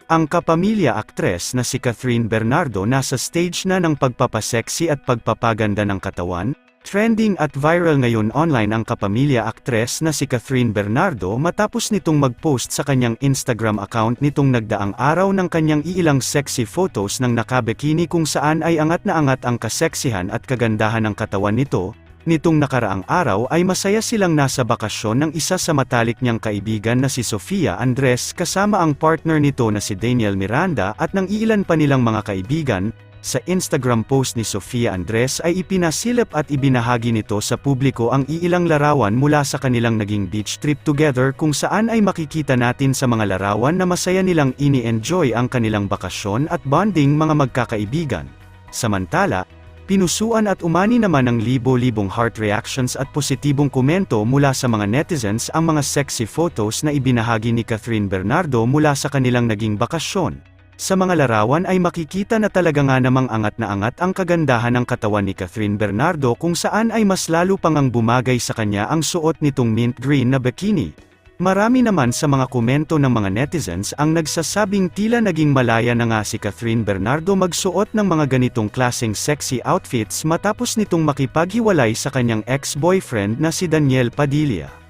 Ang kapamilya aktres na si Catherine Bernardo nasa stage na ng pagpapaseksi at pagpapaganda ng katawan. Trending at viral ngayon online ang kapamilya aktres na si Catherine Bernardo matapos nitong mag-post sa kanyang Instagram account nitong nagdaang araw ng kanyang iilang sexy photos ng nakabikini kung saan ay angat na angat ang kaseksihan at kagandahan ng katawan nito. Nitong nakaraang araw ay masaya silang nasa bakasyon ng isa sa matalik niyang kaibigan na si Sofia Andres kasama ang partner nito na si Daniel Miranda at ng iilan pa nilang mga kaibigan. Sa Instagram post ni Sofia Andres ay ipinasilip at ibinahagi nito sa publiko ang iilang larawan mula sa kanilang naging beach trip together kung saan ay makikita natin sa mga larawan na masaya nilang ini-enjoy ang kanilang bakasyon at bonding mga magkakaibigan. Samantala, pinusuan at umani naman ng libo-libong heart reactions at positibong komento mula sa mga netizens ang mga sexy photos na ibinahagi ni Catherine Bernardo mula sa kanilang naging bakasyon. Sa mga larawan ay makikita na talaga nga namang angat na angat ang kagandahan ng katawan ni Catherine Bernardo kung saan ay mas lalo pang ang bumagay sa kanya ang suot nitong mint green na bikini. Marami naman sa mga komento ng mga netizens ang nagsasabing tila naging malaya na nga si Catherine Bernardo magsuot ng mga ganitong klaseng sexy outfits matapos nitong makipaghiwalay sa kanyang ex-boyfriend na si Daniel Padilla.